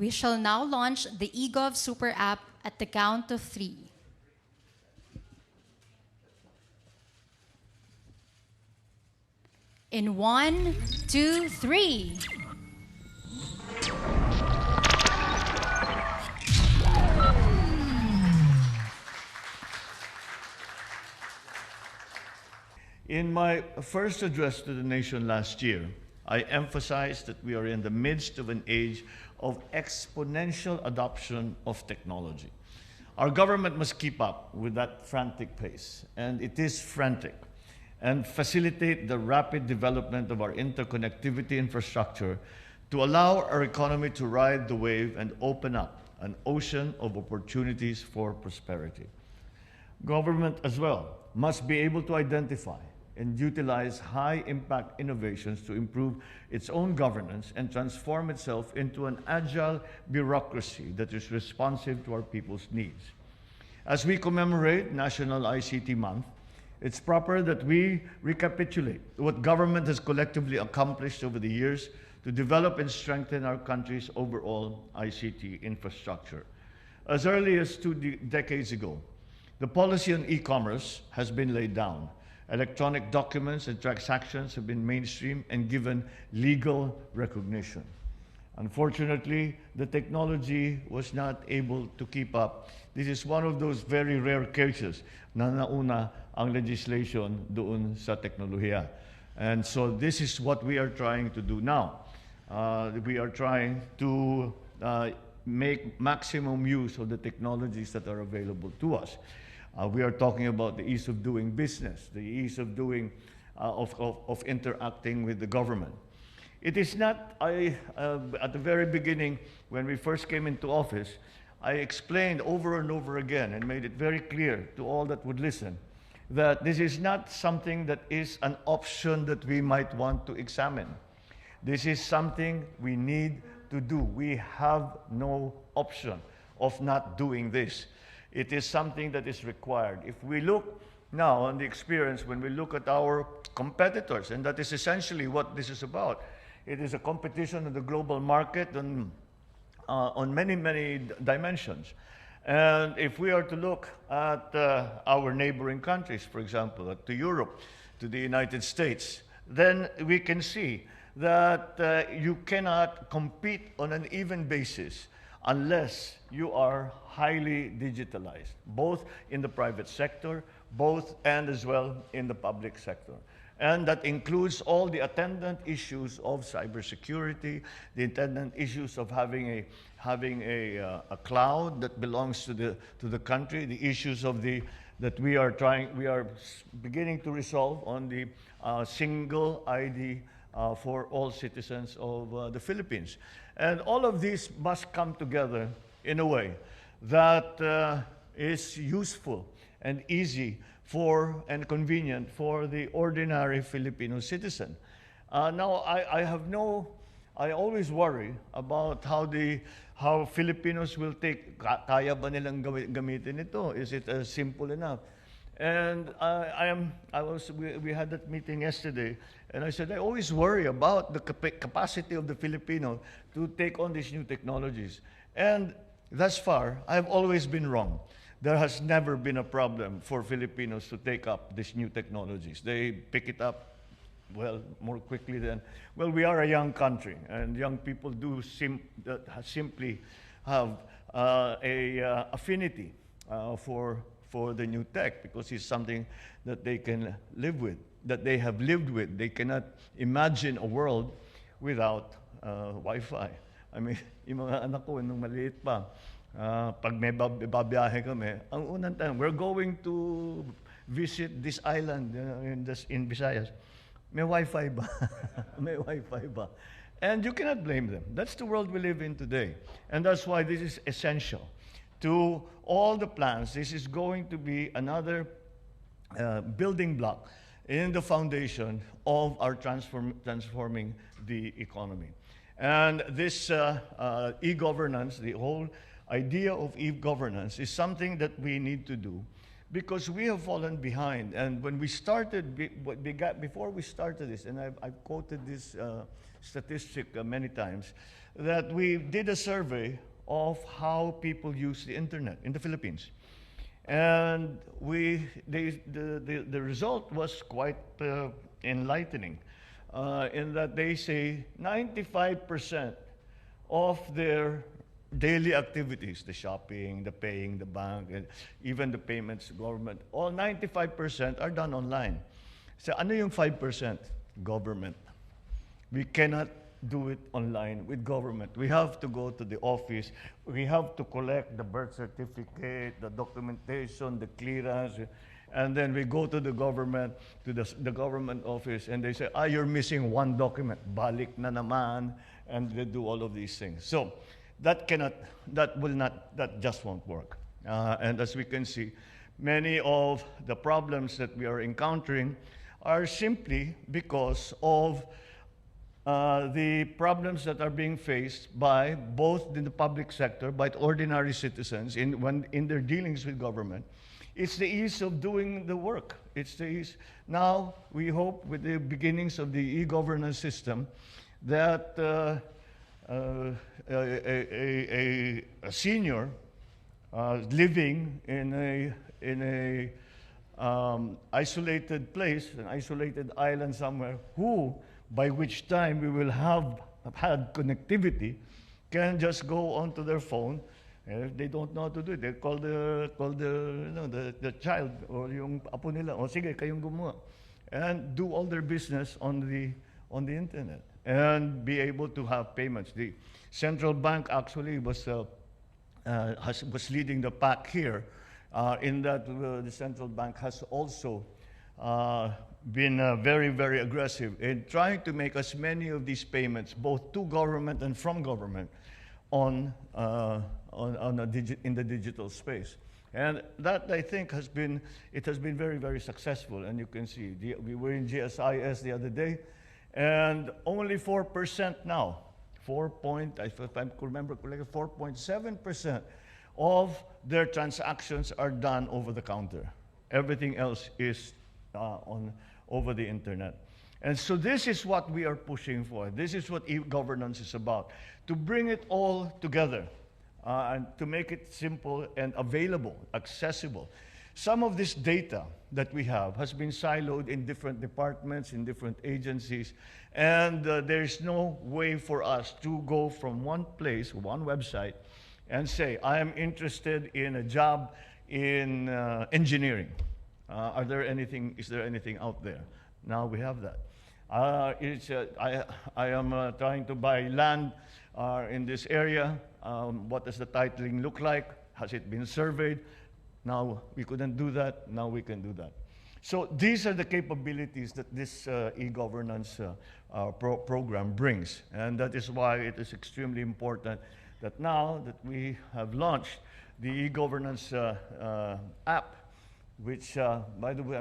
We shall now launch the e-Gov Super App at the count of 3. In 1, 2, 3. In my first address to the nation last year, I emphasized that we are in the midst of an age of exponential adoption of technology. Our government must keep up with that frantic pace, and it is frantic, and facilitate the rapid development of our interconnectivity infrastructure to allow our economy to ride the wave and open up an ocean of opportunities for prosperity. Government as well must be able to identify and utilize high-impact innovations to improve its own governance and transform itself into an agile bureaucracy that is responsive to our people's needs. As we commemorate National ICT Month, it's proper that we recapitulate what government has collectively accomplished over the years to develop and strengthen our country's overall ICT infrastructure. As early as 2 decades ago, the policy on e-commerce has been laid down. Electronic documents and transactions have been mainstream and given legal recognition. Unfortunately, the technology was not able to keep up. This is one of those very rare cases na nauna ang legislation doon sa teknolohiya. And so this is what we are trying to do now. We are trying to make maximum use of the technologies that are available to us. We are talking about the ease of doing business, the ease of doing, of interacting with the government. It is not, at the very beginning, when we first came into office, I explained over and over again and made it very clear to all that would listen that this is not something that is an option that we might want to examine. This is something we need to do. We have no option of not doing this. It is something that is required. If we look now on the experience, when we look at our competitors, and that is essentially what this is about, it is a competition in the global market on many, many dimensions. And if we are to look at our neighboring countries, for example, to Europe, to the United States, then we can see that you cannot compete on an even basis unless you are highly digitalized, both in the private sector, and as well in the public sector. And that includes all the attendant issues of cybersecurity, the attendant issues of having a cloud that belongs to the country, the issues of that we are beginning to resolve on the single ID for all citizens of the Philippines. And all of these must come together in a way that is useful and easy and convenient for the ordinary Filipino citizen. Now, I always worry about how Filipinos will take, kaya ba nilang gamitin ito? Is it simple enough? And we had that meeting yesterday, and I said, I always worry about the capacity of the Filipino to take on these new technologies. And thus far, I've always been wrong. There has never been a problem for Filipinos to take up these new technologies. They pick it up, well, more quickly than, well, we are a young country, and young people do simply have a affinity for the new tech, because it's something that they can live with, that they have lived with. They cannot imagine a world without Wi-Fi. I mean, yung mga anak ko, nung maliit pa, pag may babiyahe kami, ang unang time, we're going to visit this island in Visayas. May Wi-Fi ba? May Wi-Fi ba? And you cannot blame them. That's the world we live in today. And that's why this is essential to all the plans. This is going to be another building block in the foundation of our transforming the economy. And this e-governance, the whole idea of e-governance, is something that we need to do because we have fallen behind. And when we started, before we started this, and I've quoted this statistic many times, that we did a survey of how people use the internet in the Philippines. And the result was quite enlightening in that they say 95% of their daily activities, the shopping, the paying, the bank, and even the payments to government, all 95% are done online. So ano yung 5%? Government. We cannot do it online with government. We have to go to the office. We have to collect the birth certificate, the documentation, the clearance, and then we go to the government, to the government office, and they say, you're missing one document. Balik na naman, and they do all of these things. So that just won't work. And as we can see, many of the problems that we are encountering are simply because of the problems that are being faced by both in the public sector, by ordinary citizens in their dealings with government. It's the ease of doing the work. It's the ease. Now, we hope with the beginnings of the e-governance system that a senior living in a isolated place, an isolated island somewhere, by which time we will have had connectivity, can just go onto their phone. And if they don't know how to do it, they call the child or yung apo nila. O sige, kayong gumawa. And do all their business on the internet and be able to have payments. The central bank actually was leading the pack here in that the central bank has also been very, very aggressive in trying to make as many of these payments, both to government and from government, in the digital space. And that, I think, has been very, very successful. And you can see, we were in GSIS the other day, and only 4% now, if I remember correctly, 4.7% of their transactions are done over the counter. Everything else is over the internet. And so this is what we are pushing for. This is what e-governance is about, to bring it all together and to make it simple and available, accessible. Some of this data that we have has been siloed in different departments, in different agencies, and there's no way for us to go from one place, one website, and say, I am interested in a job in engineering. Is there anything out there? Now we have that. I am trying to buy land in this area. What does the titling look like? Has it been surveyed? Now we couldn't do that. Now we can do that. So these are the capabilities that this e-governance program brings. And that is why it is extremely important that now that we have launched the e-governance app, which, by the way,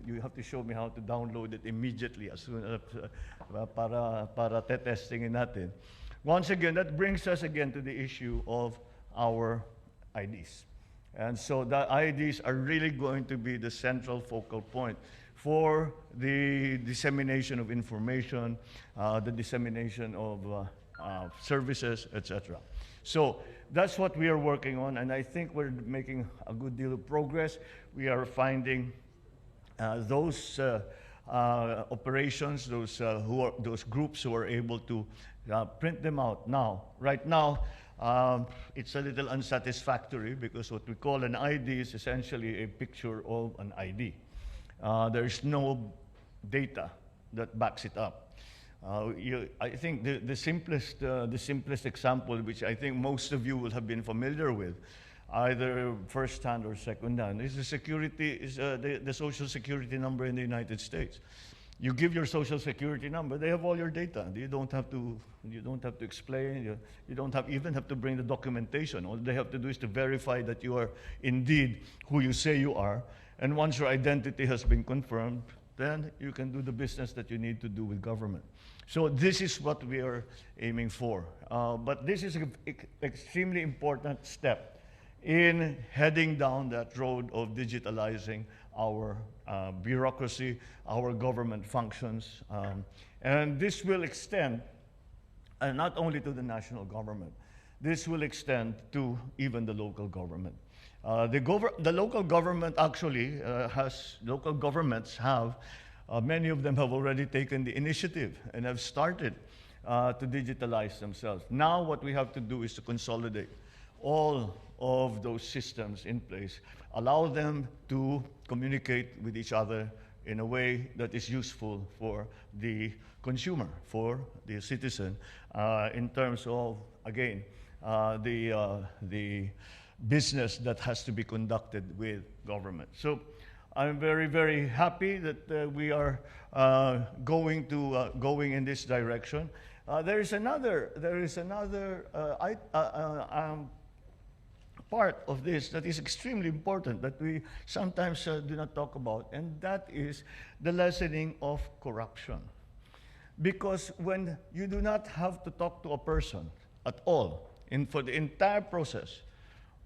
you have to show me how to download it immediately as soon as, para testingin natin. Once again, that brings us again to the issue of our IDs. And so the IDs are really going to be the central focal point for the dissemination of information, the dissemination of services, etc. So that's what we are working on, and I think we're making a good deal of progress. We are finding those operations, those groups who are able to print them out now. Right now, it's a little unsatisfactory because what we call an ID is essentially a picture of an ID. There is no data that backs it up. I think the simplest example, which I think most of you will have been familiar with, either first-hand or second-hand, is the Social Security number in the United States. You give your Social Security number, they have all your data. You don't have to explain. You don't even have to bring the documentation. All they have to do is to verify that you are indeed who you say you are. And once your identity has been confirmed, then you can do the business that you need to do with government. So this is what we are aiming for. But this is an extremely important step in heading down that road of digitalizing our bureaucracy, our government functions. And this will extend and not only to the national government. This will extend to even the local government. The local government actually local governments have, many of them have already taken the initiative and have started to digitalize themselves. Now what we have to do is to consolidate all of those systems in place, allow them to communicate with each other in a way that is useful for the consumer, for the citizen, in terms of, again, the business that has to be conducted with government. So I'm very, very happy that we are going in this direction. There is another part of this that is extremely important that we sometimes do not talk about, and that is the lessening of corruption. Because when you do not have to talk to a person at all, for the entire process,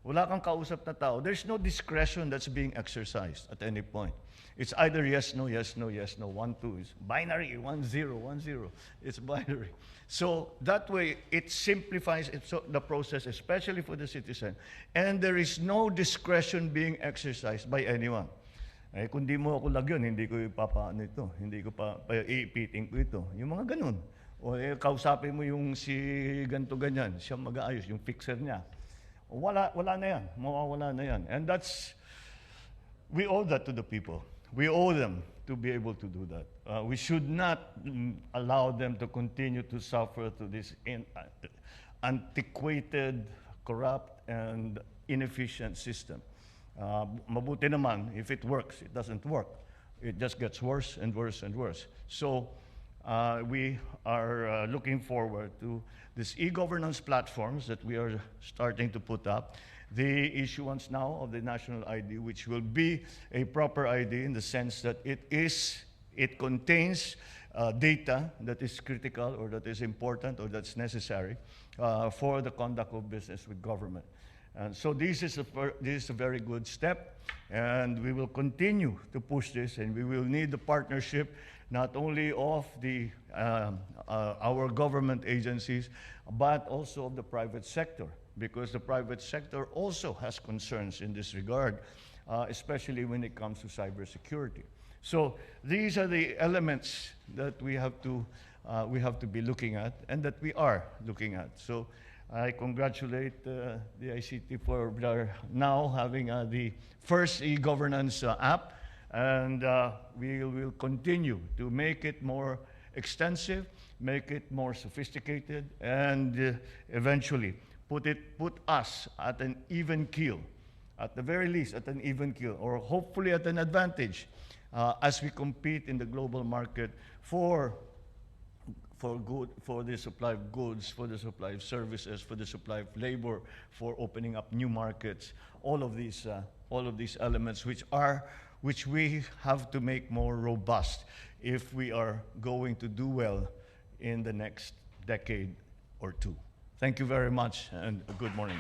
wala kang kausap na tao, there's no discretion that's being exercised at any point. It's either yes, no, yes, no, yes, no, 1, 2. It's binary, 1, 0, 1, 0. It's binary. So that way, it simplifies the process, especially for the citizen. And there is no discretion being exercised by anyone. Eh, kung di mo ako lagyan, hindi ko ipapaano ito. Hindi ko iipiting ko ito. Yung mga ganun. O kausapin mo yung si ganto ganyan, siya mag-aayos, yung fixer niya. Wala na yan. Mawawala na yan. And we owe that to the people. We owe them to be able to do that. We should not allow them to continue to suffer to this antiquated, corrupt, and inefficient system. Mabuti naman, if it works, it doesn't work. It just gets worse and worse and worse. So we are looking forward to these e-governance platforms that we are starting to put up, the issuance now of the national ID, which will be a proper ID in the sense that it contains data that is critical or that is important or that's necessary for the conduct of business with government. And so this is a very good step, and we will continue to push this, and we will need the partnership not only of our government agencies, but also of the private sector, because the private sector also has concerns in this regard, especially when it comes to cybersecurity. So these are the elements that we have to be looking at, and that we are looking at. So I congratulate the ICT for now having the first e-governance app, and we will continue to make it more extensive, make it more sophisticated, and eventually put us at an even keel, at the very least at an even keel, or hopefully at an advantage as we compete in the global market for the supply of goods, for the supply of services, for the supply of labor, for opening up new markets. All of these elements, which we have to make more robust if we are going to do well in the next decade or two. Thank you very much, and good morning.